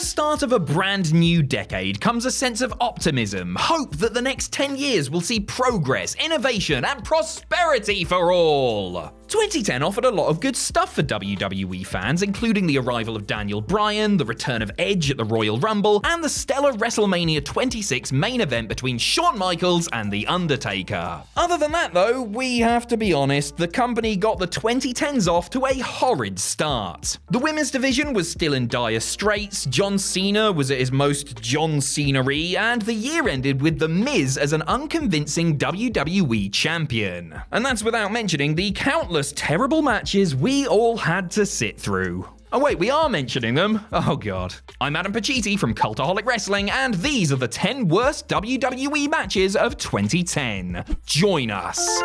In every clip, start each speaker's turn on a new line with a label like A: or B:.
A: the start of a brand new decade comes a sense of optimism, hope that the next 10 years will see progress, innovation, and prosperity for all. 2010 offered a lot of good stuff for WWE fans, including the arrival of Daniel Bryan, the return of Edge at the Royal Rumble, and the stellar WrestleMania 26 main event between Shawn Michaels and The Undertaker. Other than that though, we have to be honest, the company got the 2010s off to a horrid start. The women's division was still in dire straits, John Cena was at his most John Cena-y, and the year ended with The Miz as an unconvincing WWE champion. And that's without mentioning the countless terrible matches we all had to sit through. Oh wait, we are mentioning them? Oh god. I'm Adam Pacitti from Cultaholic Wrestling, and these are the 10 worst WWE matches of 2010. Join us.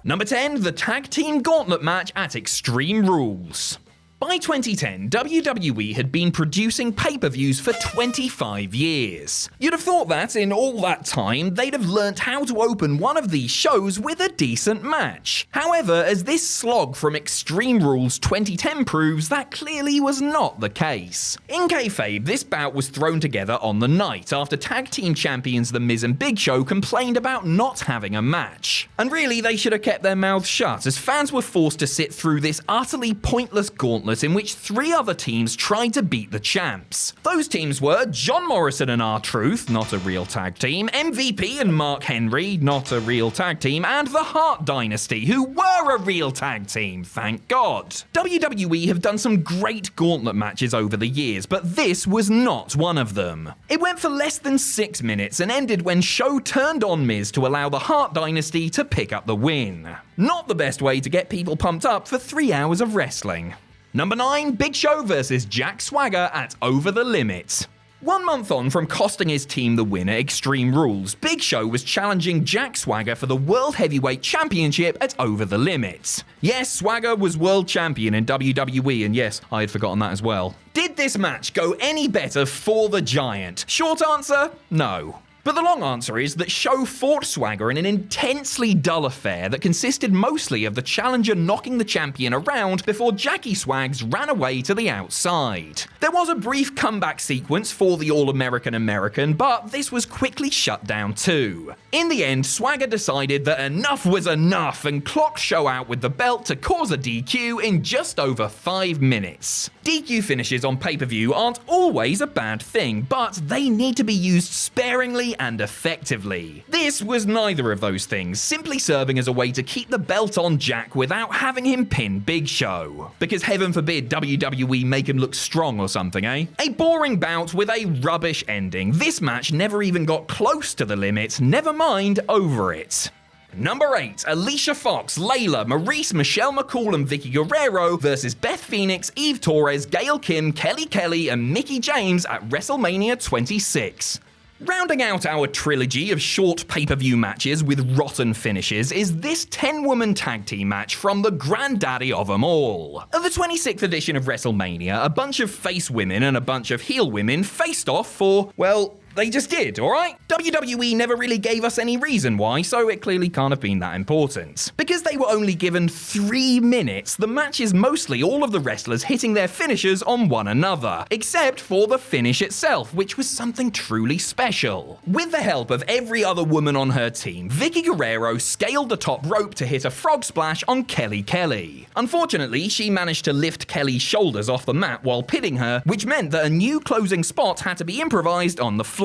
A: Number 10, the Tag Team Gauntlet match at Extreme Rules. By 2010, WWE had been producing pay-per-views for 25 years. You'd have thought that in all that time, they'd have learnt how to open one of these shows with a decent match. However, as this slog from Extreme Rules 2010 proves, that clearly was not the case. In kayfabe, this bout was thrown together on the night after tag team champions The Miz and Big Show complained about not having a match. And really, they should have kept their mouths shut, as fans were forced to sit through this utterly pointless gauntlet in which 3 other teams tried to beat the champs. Those teams were John Morrison and R-Truth, not a real tag team, MVP and Mark Henry, not a real tag team, and the Hart Dynasty, who were a real tag team, thank God. WWE have done some great gauntlet matches over the years, but this was not one of them. It went for less than 6 minutes and ended when Show turned on Miz to allow the Hart Dynasty to pick up the win. Not the best way to get people pumped up for 3 hours of wrestling. Number 9, Big Show versus Jack Swagger at Over the Limit. 1 month on from costing his team the win at Extreme Rules, Big Show was challenging Jack Swagger for the World Heavyweight Championship at Over the Limit. Yes, Swagger was world champion in WWE, and yes, I had forgotten that as well. Did this match go any better for the Giant? Short answer, no. But the long answer is that Show fought Swagger in an intensely dull affair that consisted mostly of the challenger knocking the champion around before Jackie Swags ran away to the outside. There was a brief comeback sequence for the All-American American, but this was quickly shut down too. In the end, Swagger decided that enough was enough and clocked Show out with the belt to cause a DQ in just over 5 minutes. DQ finishes on pay-per-view aren't always a bad thing, but they need to be used sparingly and effectively. This was neither of those things, simply serving as a way to keep the belt on Jack without having him pin Big Show. Because heaven forbid WWE make him look strong or something, eh? A boring bout with a rubbish ending. This match never even got close to the limit, never mind over it. Number 8, Alicia Fox, Layla, Maurice, Michelle McCool and Vicky Guerrero versus Beth Phoenix, Eve Torres, Gail Kim, Kelly Kelly and Mickie James at WrestleMania 26. Rounding out our trilogy of short pay-per-view matches with rotten finishes is this 10-woman tag team match from the granddaddy of them all. At the 26th edition of WrestleMania, a bunch of face women and a bunch of heel women faced off for, well, they just did, alright? WWE never really gave us any reason why, so it clearly can't have been that important. Because they were only given 3 minutes, the match is mostly all of the wrestlers hitting their finishers on one another, except for the finish itself, which was something truly special. With the help of every other woman on her team, Vicky Guerrero scaled the top rope to hit a frog splash on Kelly Kelly. Unfortunately, she managed to lift Kelly's shoulders off the mat while pinning her, which meant that a new closing spot had to be improvised on the fly.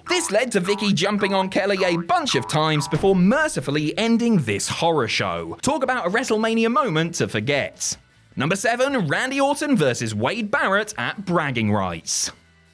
A: This led to Vicky jumping on Kelly a bunch of times before mercifully ending this horror show. Talk about a WrestleMania moment to forget. Number 7, Randy Orton versus Wade Barrett at Bragging Rights.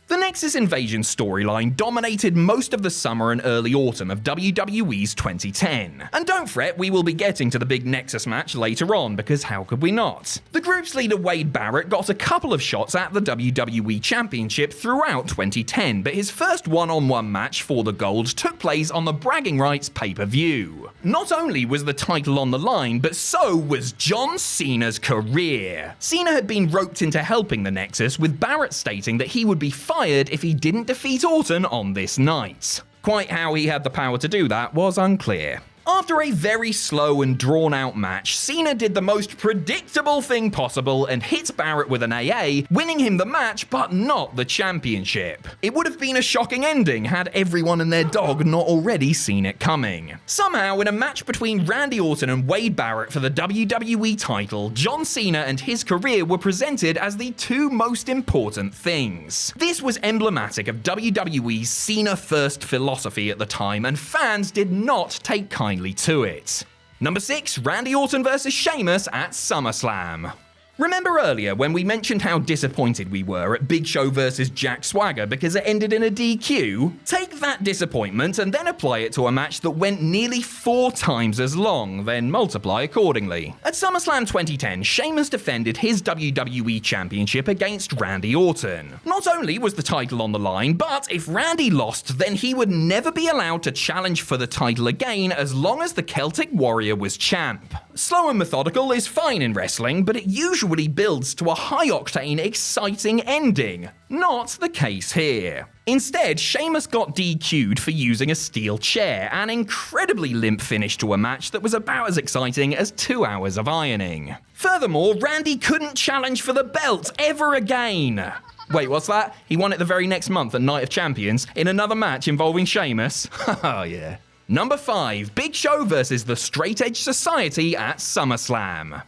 A: The Nexus Invasion storyline dominated most of the summer and early autumn of WWE's 2010. And don't fret, we will be getting to the big Nexus match later on, because how could we not? The group's leader Wade Barrett got a couple of shots at the WWE Championship throughout 2010, but his first one-on-one match for the gold took place on the Bragging Rights pay-per-view. Not only was the title on the line, but so was John Cena's career. Cena had been roped into helping the Nexus, with Barrett stating that he would be fired if he didn't defeat Orton on this night. Quite how he had the power to do that was unclear. After a very slow and drawn-out match, Cena did the most predictable thing possible and hit Barrett with an AA, winning him the match but not the championship. It would have been a shocking ending had everyone and their dog not already seen it coming. Somehow, in a match between Randy Orton and Wade Barrett for the WWE title, John Cena and his career were presented as the two most important things. This was emblematic of WWE's Cena first philosophy at the time, and fans did not take kindly to it. Number 6, Randy Orton vs Sheamus at SummerSlam. Remember earlier when we mentioned how disappointed we were at Big Show vs Jack Swagger because it ended in a DQ? Take that disappointment and then apply it to a match that went nearly 4 times as long, then multiply accordingly. At SummerSlam 2010, Sheamus defended his WWE Championship against Randy Orton. Not only was the title on the line, but if Randy lost, then he would never be allowed to challenge for the title again as long as the Celtic Warrior was champ. Slow and methodical is fine in wrestling, but it usually builds to a high-octane, exciting ending. Not the case here. Instead, Sheamus got DQ'd for using a steel chair, an incredibly limp finish to a match that was about as exciting as 2 hours of ironing. Furthermore, Randy couldn't challenge for the belt ever again. Wait, what's that? He won it the very next month at Night of Champions in another match involving Sheamus? Oh yeah. Number 5, Big Show vs the Straight Edge Society at SummerSlam.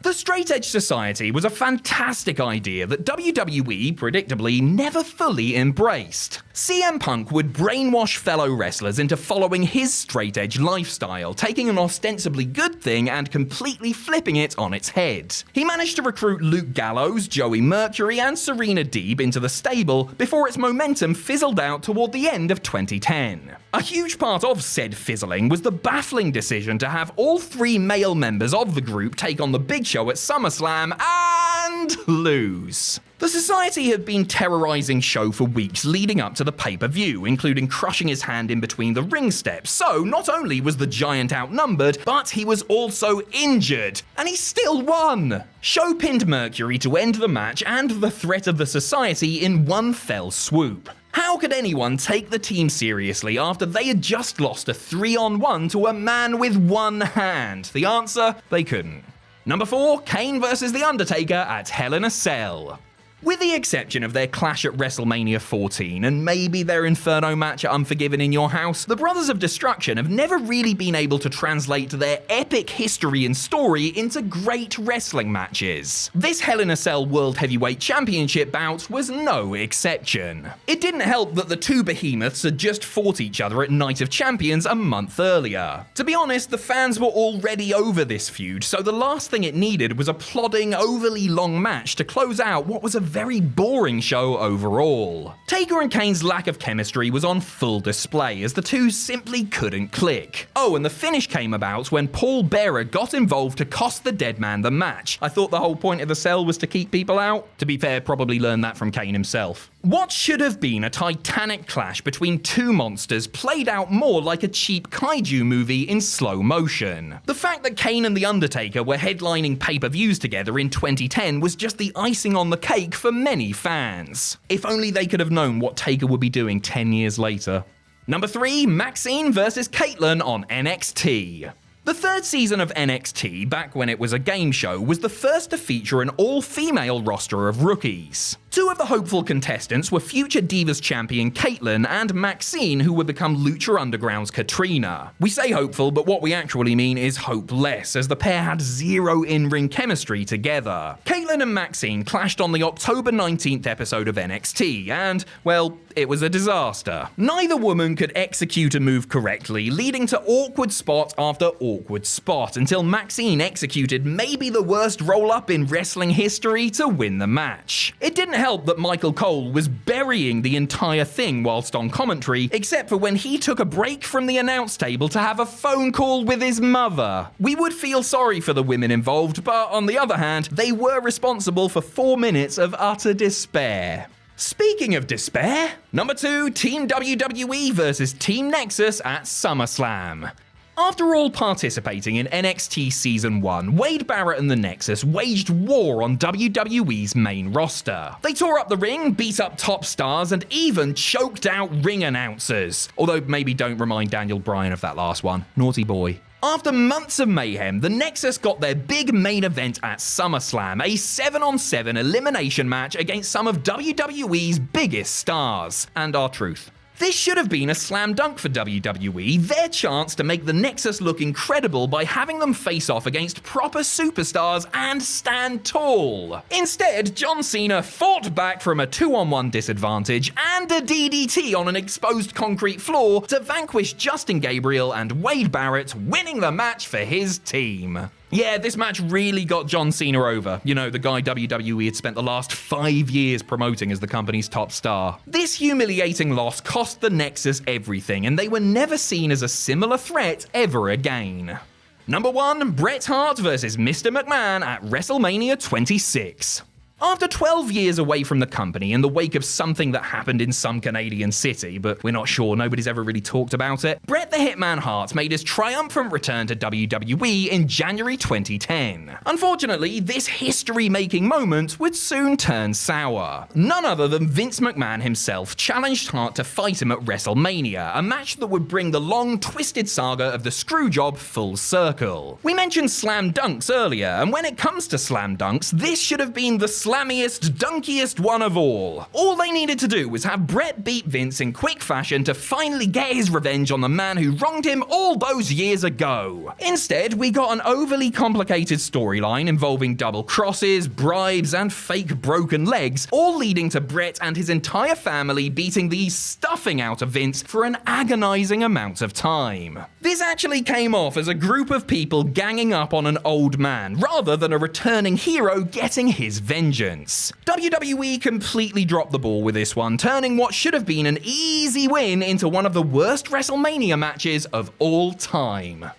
A: The Straight Edge Society was a fantastic idea that WWE, predictably, never fully embraced. CM Punk would brainwash fellow wrestlers into following his straight edge lifestyle, taking an ostensibly good thing and completely flipping it on its head. He managed to recruit Luke Gallows, Joey Mercury, and Serena Deeb into the stable before its momentum fizzled out toward the end of 2010. A huge part of said fizzling was the baffling decision to have all 3 male members of the group take on the Big Show at SummerSlam and lose. The Society had been terrorizing Show for weeks leading up to the pay-per-view, including crushing his hand in between the ring steps, so not only was the giant outnumbered, but he was also injured, and he still won! Show pinned Mercury to end the match and the threat of the Society in one fell swoop. How could anyone take the team seriously after they had just lost a 3-on-1 to a man with one hand? The answer? They couldn't. Number 4, KANE vs The Undertaker at Hell in a Cell. With the exception of their clash at WrestleMania 14 and maybe their Inferno match at Unforgiven in Your House, the Brothers of Destruction have never really been able to translate their epic history and story into great wrestling matches. This Hell in a Cell World Heavyweight Championship bout was no exception. It didn't help that the two behemoths had just fought each other at Night of Champions a month earlier. To be honest, the fans were already over this feud, so the last thing it needed was a plodding, overly long match to close out what was a very boring show overall. Taker and Kane's lack of chemistry was on full display as the two simply couldn't click. Oh, and the finish came about when Paul Bearer got involved to cost the dead man the match. I thought the whole point of the cell was to keep people out. To be fair, probably learned that from Kane himself. What should have been a titanic clash between two monsters played out more like a cheap kaiju movie in slow motion. The fact that Kane and The Undertaker were headlining pay-per-views together in 2010 was just the icing on the cake for many fans. If only they could have known what Taker would be doing 10 years later. Number 3, MAXINE vs KAITLYN on NXT. The third season of NXT, back when it was a game show, was the first to feature an all-female roster of rookies. Two of the hopeful contestants were future Divas champion KAITLYN and MAXINE, who would become Lucha Underground's Katrina. We say hopeful, but what we actually mean is hopeless, as the pair had zero in-ring chemistry together. KAITLYN and MAXINE clashed on the October 19th episode of NXT, and, well, it was a disaster. Neither woman could execute a move correctly, leading to awkward spot after awkward spot, until MAXINE executed maybe the worst roll-up in wrestling history to win the match. It didn't help that Michael Cole was burying the entire thing whilst on commentary, except for when he took a break from the announce table to have a phone call with his mother. We would feel sorry for the women involved, but on the other hand, they were responsible for 4 minutes of utter despair. Speaking of despair, number 2, Team WWE vs Team Nexus at SummerSlam. After all participating in NXT Season 1, Wade Barrett and the Nexus waged war on WWE's main roster. They tore up the ring, beat up top stars, and even choked out ring announcers. Although maybe don't remind Daniel Bryan of that last one. Naughty boy. After months of mayhem, the Nexus got their big main event at SummerSlam, a 7-on-7 elimination match against some of WWE's biggest stars. And R-Truth. This should have been a slam dunk for WWE, their chance to make the Nexus look incredible by having them face off against proper superstars and stand tall. Instead, John Cena fought back from a 2-on-1 disadvantage and a DDT on an exposed concrete floor to vanquish Justin Gabriel and Wade Barrett, winning the match for his team. Yeah, this match really got John Cena over. You know, the guy WWE had spent the last 5 years promoting as the company's top star. This humiliating loss cost the Nexus everything, and they were never seen as a similar threat ever again. Number 1, Bret Hart vs. Mr. McMahon at WrestleMania 26. After 12 years away from the company in the wake of something that happened in some Canadian city, but we're not sure, nobody's ever really talked about it, Bret the Hitman Hart made his triumphant return to WWE in January 2010. Unfortunately, this history-making moment would soon turn sour. None other than Vince McMahon himself challenged Hart to fight him at WrestleMania, a match that would bring the long, twisted saga of the Screwjob full circle. We mentioned slam dunks earlier, and when it comes to slam dunks, this should have been the slammiest, dunkiest one of all. All they needed to do was have Bret beat Vince in quick fashion to finally get his revenge on the man who wronged him all those years ago. Instead, we got an overly complicated storyline involving double crosses, bribes, and fake broken legs, all leading to Bret and his entire family beating the stuffing out of Vince for an agonizing amount of time. This actually came off as a group of people ganging up on an old man, rather than a returning hero getting his vengeance. WWE completely dropped the ball with this one, turning what should have been an easy win into one of the worst WrestleMania matches of all time.